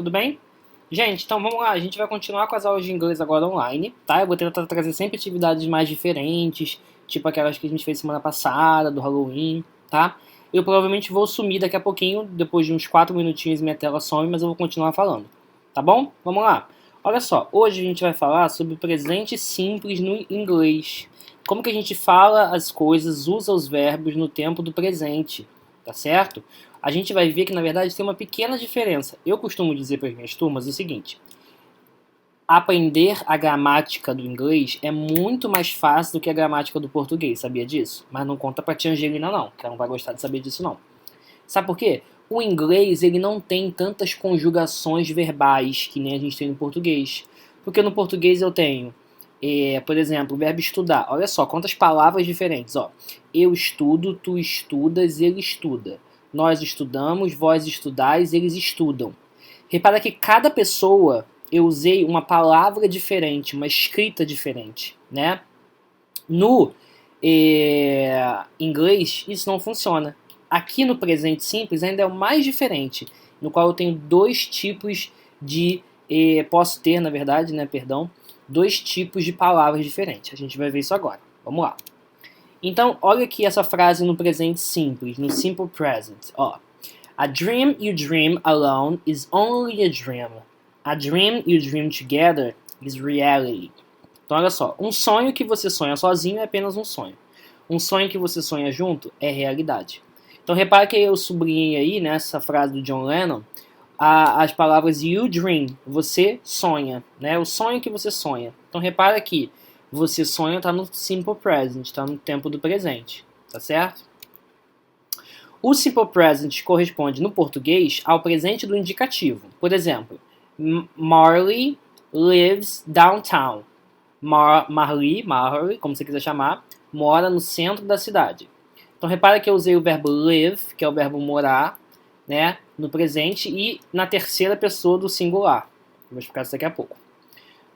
Tudo bem? Gente, então vamos lá, a gente vai continuar com as aulas de inglês agora online, tá? Eu vou tentar trazer sempre atividades mais diferentes, tipo aquelas que a gente fez semana passada, do Halloween, tá? Eu provavelmente vou sumir daqui a pouquinho, depois de uns 4 minutinhos minha tela some, mas eu vou continuar falando, tá bom? Vamos lá. Olha só, hoje a gente vai falar sobre o presente simples no inglês. Como que a gente fala as coisas, usa os verbos no tempo do presente, tá certo? A gente vai ver que, na verdade, tem uma pequena diferença. Eu costumo dizer para as minhas turmas o seguinte: aprender a gramática do inglês é muito mais fácil do que a gramática do português, sabia disso? Mas não conta pra tia Angelina não, que ela não vai gostar de saber disso não. Sabe por quê? O inglês ele não tem tantas conjugações verbais que nem a gente tem no português. Porque no português eu tenho, por exemplo, o verbo estudar. Olha só, quantas palavras diferentes. Ó. Eu estudo, tu estudas, ele estuda. Nós estudamos, vós estudais, eles estudam. Repara que cada pessoa eu usei uma palavra diferente, uma escrita diferente, né? No inglês isso não funciona. Aqui no presente simples ainda é o mais diferente, no qual eu tenho dois tipos de posso ter, na verdade, né, perdão, dois tipos de palavras diferentes. A gente vai ver isso agora. Vamos lá. Então, olha aqui essa frase no presente simples, no simple present. Ó, a dream you dream alone is only a dream. A dream you dream together is reality. Então, olha só, um sonho que você sonha sozinho é apenas um sonho. Um sonho que você sonha junto é realidade. Então, repara que eu sublinhei aí, nessa frase do John Lennon, as palavras you dream, você sonha, né? O sonho que você sonha. Então, repara que você sonha está no simple present, está no tempo do presente, tá certo? O simple present corresponde no português ao presente do indicativo. Por exemplo, Marley lives downtown. Marley, como você quiser chamar, mora no centro da cidade. Então repara que eu usei o verbo live, que é o verbo morar, né, no presente e na terceira pessoa do singular. Vou explicar isso daqui a pouco.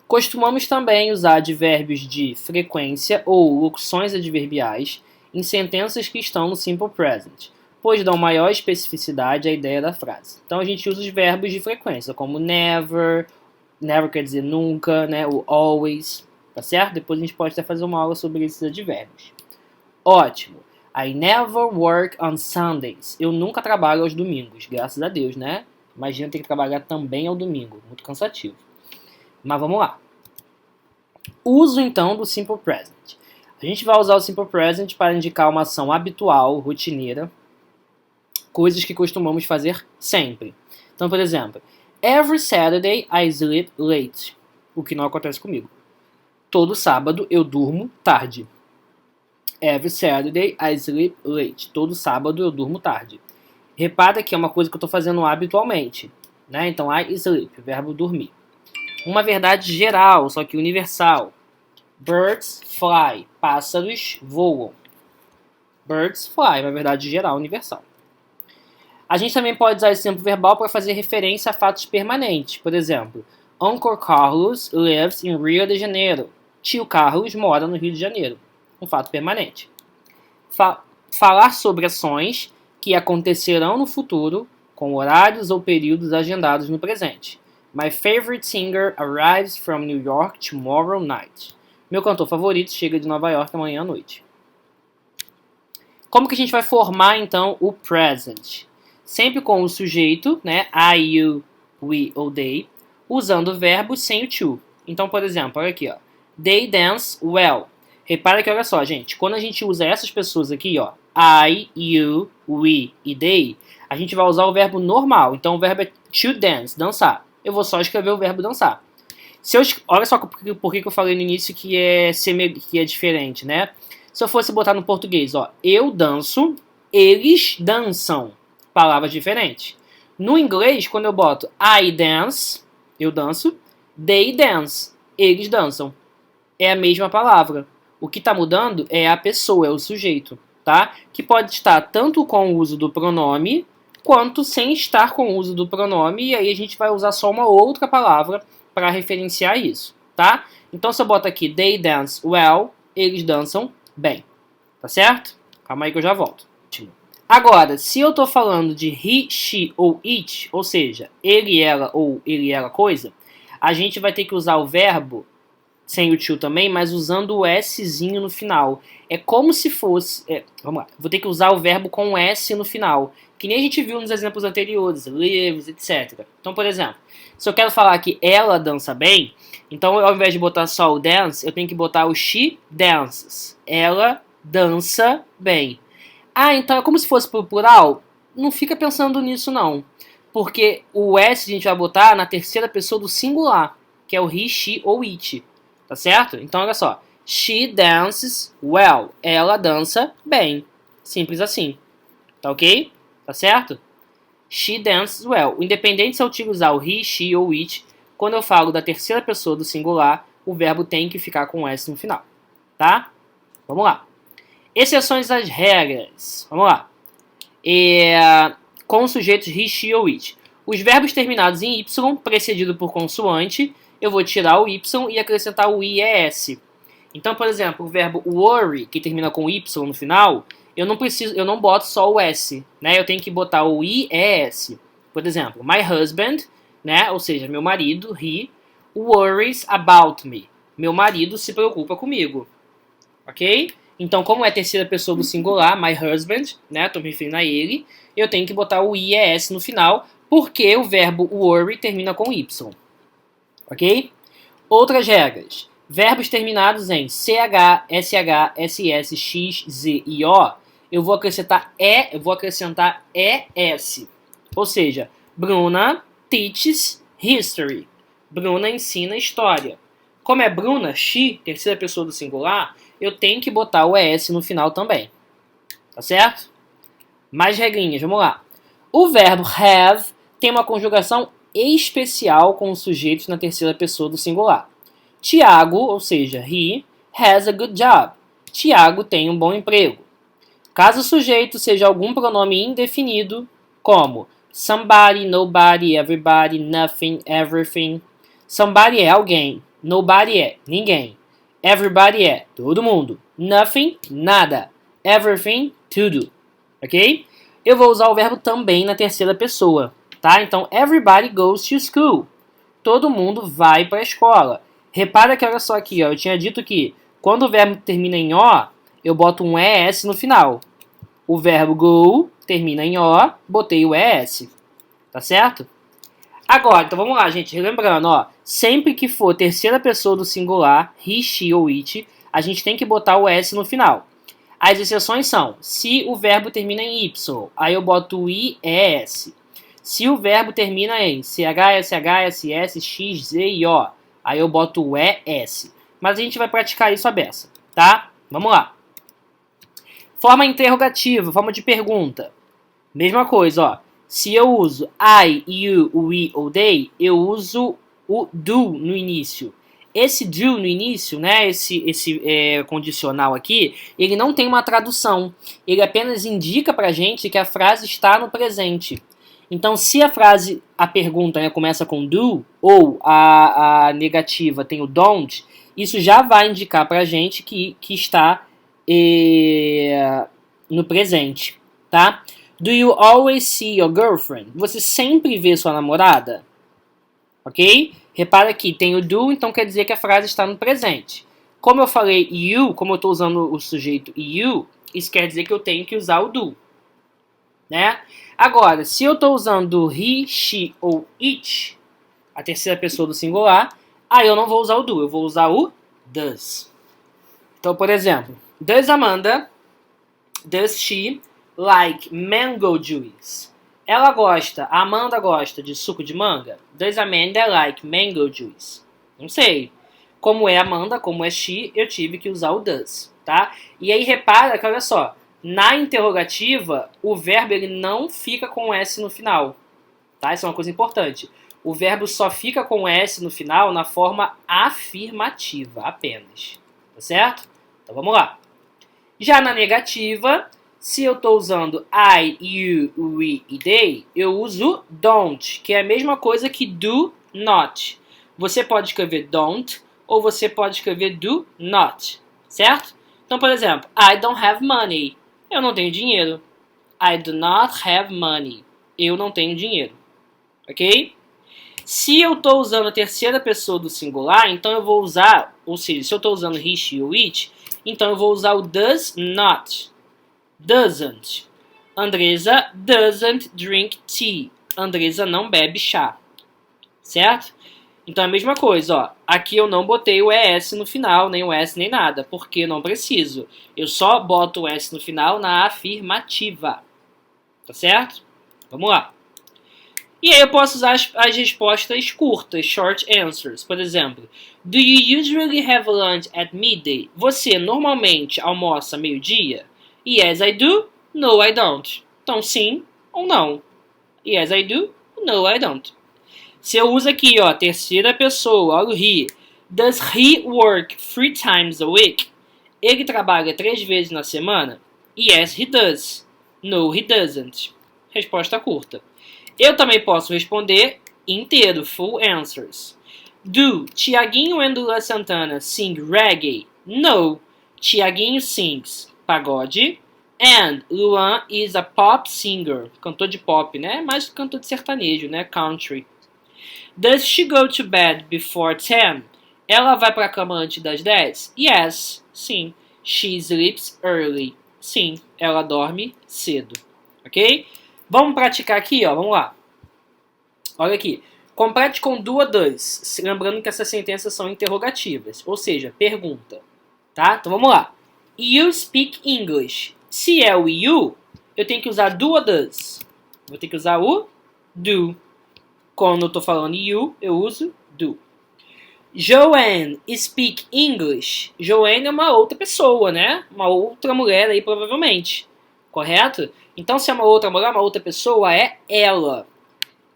Costumamos também usar advérbios de frequência ou locuções adverbiais em sentenças que estão no simple present, pois dão maior especificidade à ideia da frase. Então a gente usa os verbos de frequência, como never, never quer dizer nunca, né, o always, tá certo? Depois a gente pode até fazer uma aula sobre esses advérbios. Ótimo. I never work on Sundays. Eu nunca trabalho aos domingos, graças a Deus, né? Imagina ter que trabalhar também ao domingo, muito cansativo. Mas vamos lá. Uso então do simple present. A gente vai usar o simple present para indicar uma ação habitual, rotineira, coisas que costumamos fazer sempre. Então, por exemplo, every Saturday I sleep late. O que não acontece comigo. Todo sábado eu durmo tarde. Every Saturday I sleep late. Todo sábado eu durmo tarde. Repara que é uma coisa que eu estou fazendo habitualmente, né? Então, I sleep, verbo dormir. Uma verdade geral, só que universal. Birds fly. Pássaros voam. Birds fly, uma verdade geral, universal. A gente também pode usar esse tempo verbal para fazer referência a fatos permanentes. Por exemplo, Uncle Carlos lives in Rio de Janeiro. Tio Carlos mora no Rio de Janeiro. Um fato permanente. Falar sobre ações que acontecerão no futuro com horários ou períodos agendados no presente. My favorite singer arrives from New York tomorrow night. Meu cantor favorito chega de Nova York amanhã à noite. Como que a gente vai formar, então, o present? Sempre com o sujeito, né? I, you, we ou they, usando o verbo sem o to. Então, por exemplo, olha aqui, ó. They dance well. Repara que, olha só, gente, quando a gente usa essas pessoas aqui, ó, I, you, we e they, a gente vai usar o verbo normal. Então, o verbo é to dance, dançar. Eu vou só escrever o verbo dançar. Olha só por que eu falei no início que é diferente, né? Se eu fosse botar no português, ó, eu danço, eles dançam. Palavras diferentes. No inglês, quando eu boto I dance, eu danço, they dance, eles dançam. É a mesma palavra. O que está mudando é a pessoa, é o sujeito, tá? Que pode estar tanto com o uso do pronome, quanto sem estar com o uso do pronome, e aí a gente vai usar só uma outra palavra para referenciar isso, tá? Então se eu boto aqui they dance well, eles dançam bem, tá certo? Calma aí que eu já volto. Agora, se eu estou falando de he, she ou it, ou seja, ele, ela ou ele, ela, coisa, a gente vai ter que usar o verbo, sem o to também, mas usando o szinho no final. É como se fosse... vamos lá, vou ter que usar o verbo com o s no final, que nem a gente viu nos exemplos anteriores, lives, etc. Então, por exemplo, se eu quero falar que ela dança bem, então ao invés de botar só o dance, eu tenho que botar o she dances. Ela dança bem. Ah, então é como se fosse pro plural? Não fica pensando nisso, não. Porque o S a gente vai botar na terceira pessoa do singular, que é o he, she ou it. Tá certo? Então, olha só. She dances well. Ela dança bem. Simples assim. Tá ok? Tá certo? She dances well. Independente se eu utilizar o he, she ou it, quando eu falo da terceira pessoa do singular, o verbo tem que ficar com o S no final. Tá? Vamos lá. Exceções às regras. Vamos lá. Com os sujeitos he, she ou it. Os verbos terminados em y, precedido por consoante, eu vou tirar o y e acrescentar o ies. Então, por exemplo, o verbo worry, que termina com y no final, eu não boto só o s, né? Eu tenho que botar o ies. Por exemplo, my husband, né? Ou seja, meu marido, he, worries about me. Meu marido se preocupa comigo. Ok? Então, como é terceira pessoa do singular, my husband, né? Estou me referindo a ele, eu tenho que botar o ies no final, porque o verbo worry termina com y. Ok? Outras regras. Verbos terminados em ch, sh, ss, x, z e o, eu vou acrescentar es. Ou seja, Bruna teaches history. Bruna ensina história. Como é Bruna, she, terceira pessoa do singular, eu tenho que botar o es no final também. Tá certo? Mais regrinhas, vamos lá. O verbo have tem uma conjugação especial com os sujeitos na terceira pessoa do singular. Tiago, ou seja, he, has a good job. Tiago tem um bom emprego. Caso o sujeito seja algum pronome indefinido, como somebody, nobody, everybody, nothing, everything. Somebody é alguém. Nobody é ninguém. Everybody é todo mundo. Nothing, nada. Everything, tudo. Ok? Eu vou usar o verbo também na terceira pessoa. Tá? Então, everybody goes to school. Todo mundo vai para a escola. Repara que olha só aqui, ó, eu tinha dito que quando o verbo termina em O, eu boto um ES no final. O verbo go termina em O, botei o ES. Tá certo? Agora, então vamos lá, gente. Relembrando, ó, sempre que for terceira pessoa do singular, he, she ou it, a gente tem que botar o S no final. As exceções são, se o verbo termina em Y, aí eu boto o IES. Se o verbo termina em CH, SH, SS, X, Z e O, aí eu boto o ES. Mas a gente vai praticar isso à beça, tá? Vamos lá. Forma interrogativa, forma de pergunta. Mesma coisa, ó. Se eu uso I, you, we ou they, eu uso o do no início. Esse do no início, né, esse condicional aqui, ele não tem uma tradução. Ele apenas indica pra gente que a frase está no presente. Então, se a pergunta, né, começa com do, ou a negativa tem o don't, isso já vai indicar pra gente que está no presente, tá? Do you always see your girlfriend? Você sempre vê sua namorada? Ok? Repara que tem o do, então quer dizer que a frase está no presente. Como eu falei you, como eu estou usando o sujeito you, isso quer dizer que eu tenho que usar o do. Né? Agora, se eu estou usando he, she ou it, a terceira pessoa do singular, aí eu não vou usar o do, eu vou usar o does. Então, por exemplo, does Amanda, does she like mango juice? A Amanda gosta de suco de manga? Does Amanda like mango juice? Não sei. Como é Amanda, como é she, eu tive que usar o does, tá? E aí repara que, olha só, na interrogativa, o verbo ele não fica com S no final, tá? Isso é uma coisa importante. O verbo só fica com S no final na forma afirmativa, apenas. Tá certo? Então vamos lá. Já na negativa, se eu estou usando I, you, we e they, eu uso don't, que é a mesma coisa que do not. Você pode escrever don't ou você pode escrever do not, certo? Então, por exemplo, I don't have money. Eu não tenho dinheiro. I do not have money. Eu não tenho dinheiro. Ok? Se eu estou usando a terceira pessoa do singular, então eu vou usar, ou seja, se eu estou usando he, she ou it, então eu vou usar o does not. Doesn't. Andresa doesn't drink tea. Andresa não bebe chá. Certo? Então é a mesma coisa, ó. Aqui eu não botei o ES no final, nem o S, nem nada, porque não preciso. Eu só boto o S no final na afirmativa. Tá certo? Vamos lá. E aí eu posso usar as respostas curtas, short answers. Por exemplo, do you usually have lunch at midday? Você normalmente almoça meio-dia? Yes, I do. No, I don't. Então, sim ou não. Yes, I do. No, I don't. Se eu uso aqui, ó, terceira pessoa, olha o he. Does he work 3 times a week? Ele trabalha 3 vezes na semana? Yes, he does. No, he doesn't. Resposta curta. Eu também posso responder inteiro, full answers. Do Tiaguinho and Lua Santana sing reggae? No. Tiaguinho sings pagode. And Luan is a pop singer. Cantor de pop, né? Mais cantor de sertanejo, né? Country. Does she go to bed before 10? Ela vai para a cama antes das 10? Yes. Sim. She sleeps early. Sim. Ela dorme cedo. Ok? Vamos praticar aqui, ó. Vamos lá. Olha aqui. Complete com do ou does. Lembrando que essas sentenças são interrogativas. Ou seja, pergunta. Tá? Então vamos lá. You speak English. Se é o you, eu tenho que usar do ou does. Vou ter que usar o do. Quando eu estou falando you, eu uso do. Joanne speak English. Joanne é uma outra pessoa, né? Uma outra mulher aí, provavelmente. Correto? Então, se é uma outra mulher, uma outra pessoa, é ela.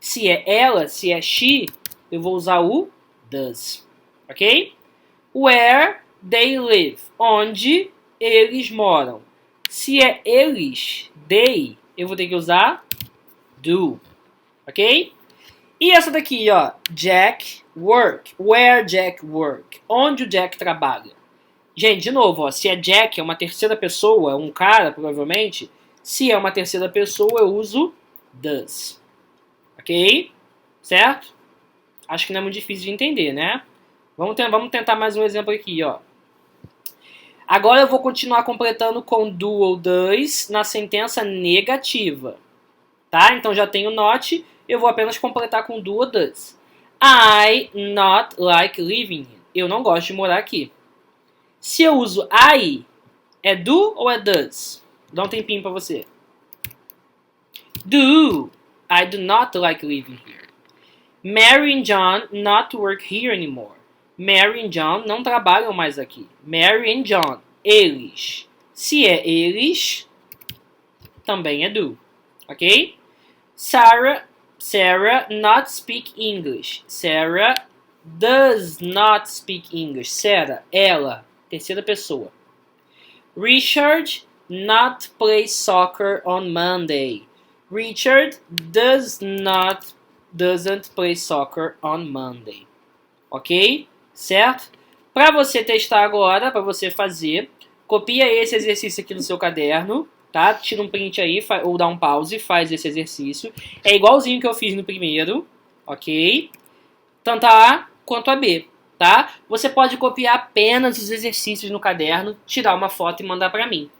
Se é ela, se é she, eu vou usar o does. Ok? Where they live. Onde eles moram. Se é eles, they, eu vou ter que usar do. Ok? E essa daqui, ó. Jack work. Where Jack work. Onde o Jack trabalha. Gente, de novo, ó. Se é Jack, é uma terceira pessoa, é um cara, provavelmente. Se é uma terceira pessoa, eu uso does. Ok? Certo? Acho que não é muito difícil de entender, né? Vamos tentar mais um exemplo aqui, ó. Agora eu vou continuar completando com do ou does na sentença negativa. Tá? Então já tenho not, eu vou apenas completar com do ou does. I not like living here. Eu não gosto de morar aqui. Se eu uso I, é do ou é does? Dá um tempinho pra você. Do. I do not like living here. Mary and John not work here anymore. Mary e John não trabalham mais aqui. Mary e John, eles. Se é eles, também é do. Ok? Sarah not speak English. Sarah does not speak English. Sarah, ela, terceira pessoa. Richard not play soccer on Monday. Richard doesn't play soccer on Monday. Ok? Certo? Para você testar agora, para você fazer, copia esse exercício aqui no seu caderno, tá? Tira um print aí, ou dá um pause, faz esse exercício. É igualzinho que eu fiz no primeiro, ok? Tanto a A quanto a B, tá? Você pode copiar apenas os exercícios no caderno, tirar uma foto e mandar para mim.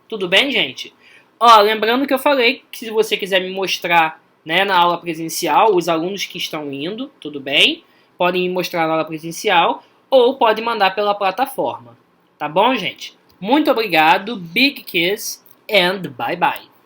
Tudo bem, gente? Ó, lembrando que eu falei que se você quiser me mostrar, né, na aula presencial, os alunos que estão indo, tudo bem? Podem me mostrar na aula presencial ou pode mandar pela plataforma. Tá bom, gente? Muito obrigado, big kiss and bye bye.